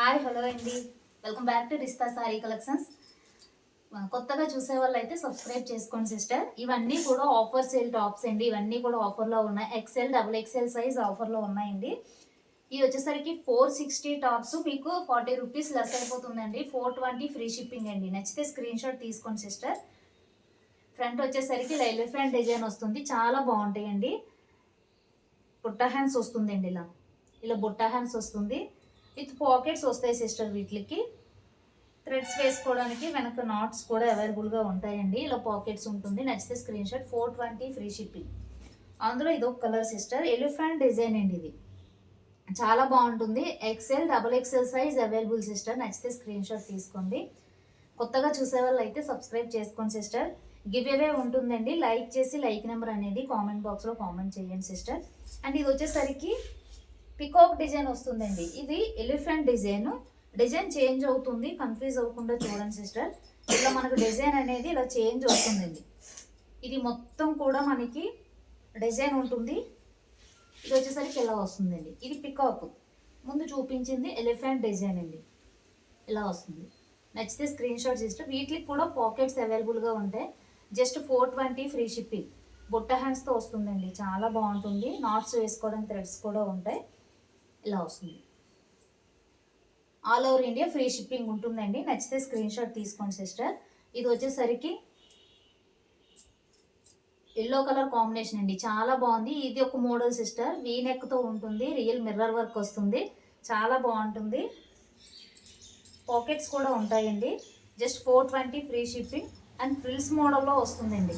Hi hello అండి. Welcome back to Rista sari collections. కొత్తగా చూసే వాళ్ళు అయితే సబ్స్క్రైబ్ చేసుకోండి సిస్టర్. ఇవన్నీ కూడా ఆఫర్ సేల్ టాప్స్ అండి. ఇవన్నీ కూడా ఆఫర్లో ఉన్నాయి. ఎక్సెల్ డబుల్ ఎక్సెల్ సైజ్ ఆఫర్లో ఉన్నాయండి. ఇవి వచ్చేసరికి 460 టాప్స్ మీకు 40 రూపీస్ లెస్ అయిపోతుందండి. 420 ఫ్రీ షిప్పింగ్ అండి. నచ్చితే స్క్రీన్ షాట్ తీసుకోండి సిస్టర్. ఫ్రంట్ వచ్చేసరికి ఎలిఫెంట్ డిజైన్ వస్తుంది, చాలా బాగుంటాయండి. బుట్ట హ్యాండ్స్ వస్తుందండి, ఇలా ఇలా బుట్ట హ్యాండ్స్ వస్తుంది విత్ పాకెట్స్ వస్తాయి సిస్టర్. వీటికి థ్రెడ్స్ వేసుకోవడానికి వెనక నాట్స్ కూడా అవైలబుల్గా ఉంటాయండి. ఇలా పాకెట్స్ ఉంటుంది. నచ్చితే స్క్రీన్ షాట్. 420 free shipping. అందులో ఇది ఒక కలర్ సిస్టర్, ఎలిఫెంట్ డిజైన్ అండి. ఇది చాలా బాగుంటుంది. XL double XL size available sister. నచ్చితే స్క్రీన్ షాట్ తీసుకోండి. కొత్తగా చూసే వాళ్ళు అయితే సబ్స్క్రైబ్ చేసుకోండి సిస్టర్. గివ్ అవే ఉంటుందండి. లైక్ చేసి లైక్ నెంబర్ అనేది కామెంట్ బాక్స్లో కామెంట్ చేయండి సిస్టర్. అండ్ ఇది వచ్చేసరికి పికాక్ డిజైన్ వస్తుందండి. ఇది ఎలిఫెంట్ డిజైన్ చేంజ్ అవుతుంది, కన్ఫ్యూజ్ అవ్వకుండా చూడండి సిస్టర్. ఇలా మనకు డిజైన్ అనేది ఇలా చేంజ్ అవుతుందండి. ఇది మొత్తం కూడా మనకి డిజైన్ ఉంటుంది. ఇది వచ్చేసరికి ఇలా వస్తుందండి. ఇది పికాక్, ముందు చూపించింది ఎలిఫెంట్ డిజైన్ అండి. ఇలా వస్తుంది. నచ్చితే స్క్రీన్ షాట్ సిస్టర్. వీటికి కూడా పాకెట్స్ అవైలబుల్గా ఉంటాయి. Just 420 free shipping. బుట్ట హ్యాండ్స్తో వస్తుందండి, చాలా బాగుంటుంది. నాట్స్ వేసుకోవడానికి థ్రెడ్స్ కూడా ఉంటాయి. ఇలా వస్తుంది. All over India free shipping ఉంటుందండి. నచ్చితే స్క్రీన్ షాట్ తీసుకోండి సిస్టర్. ఇది వచ్చేసరికి ఎల్లో కలర్ కాంబినేషన్ అండి, చాలా బాగుంది. ఇది ఒక మోడల్ సిస్టర్, వీ నెక్తో ఉంటుంది. రియల్ మిర్రర్ వర్క్ వస్తుంది, చాలా బాగుంటుంది. పాకెట్స్ కూడా ఉంటాయండి. Just 420 free shipping. And frills మోడల్లో వస్తుందండి.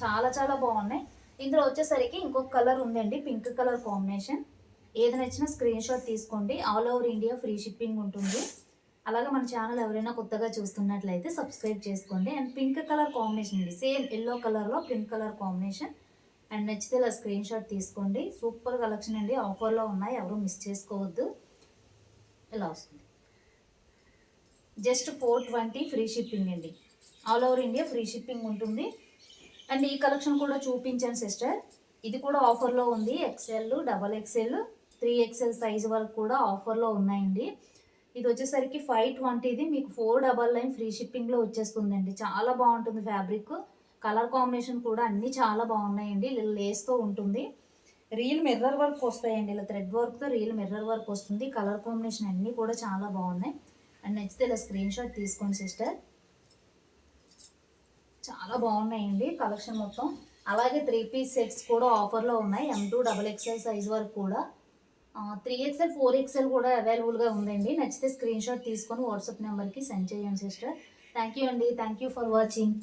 చాలా చాలా బాగున్నాయి. ఇందులో వచ్చేసరికి ఇంకొక కలర్ ఉందండి, పింక్ కలర్ కాంబినేషన్. ఏది నచ్చినా స్క్రీన్ షాట్ తీసుకోండి. All over India free shipping ఉంటుంది. అలాగే మన ఛానల్ ఎవరైనా కొత్తగా చూస్తున్నట్లయితే సబ్స్క్రైబ్ చేసుకోండి. అండ్ పింక్ కలర్ కాంబినేషన్ అండి, సేమ్ ఎల్లో కలర్లో పింక్ కలర్ కాంబినేషన్. అండ్ నచ్చితే ఇలా స్క్రీన్ షాట్ తీసుకోండి. సూపర్ కలెక్షన్ అండి, ఆఫర్లో ఉన్నాయి, ఎవరు మిస్ చేసుకోవద్దు. ఇలా వస్తుంది. జస్ట్ 420 ఫ్రీ షిప్పింగ్ అండి. All over India free shipping ఉంటుంది. అండ్ ఈ కలెక్షన్ కూడా చూపించాను సిస్టర్. ఇది కూడా ఆఫర్లో ఉంది. XL, double XL, 3XL size వరకు కూడా ఆఫర్లో ఉన్నాయండి. ఇది వచ్చేసరికి 520, మీకు 499 ఫ్రీ షిప్పింగ్లో వచ్చేస్తుందండి. చాలా బాగుంటుంది ఫ్యాబ్రిక్. కలర్ కాంబినేషన్ కూడా అన్నీ చాలా బాగున్నాయండి. లేస్తో ఉంటుంది. రియల్ మిర్రర్ వర్క్ వస్తాయండి, ఇలా థ్రెడ్ వర్క్తో రియల్ మిర్రర్ వర్క్ వస్తుంది. కలర్ కాంబినేషన్ అన్నీ కూడా చాలా బాగున్నాయి. అండ్ నచ్చితే ఇలా స్క్రీన్ షాట్ తీసుకోండి సిస్టర్. చాలా బాగున్నాయండి కలెక్షన్ మొత్తం. అలాగే 3 పీస్ సెట్స్ కూడా ఆఫర్లో ఉన్నాయి. M2 XXL సైజ్ వరకు కూడా 3XL 4XL కూడా అవైలబుల్గా ఉందండి. నచ్చితే స్క్రీన్ షాట్ తీసుకొని వాట్సాప్ నెంబర్కి సెండ్ చేయండి సిస్టర్. థ్యాంక్ యూ అండి. Thank you for watching.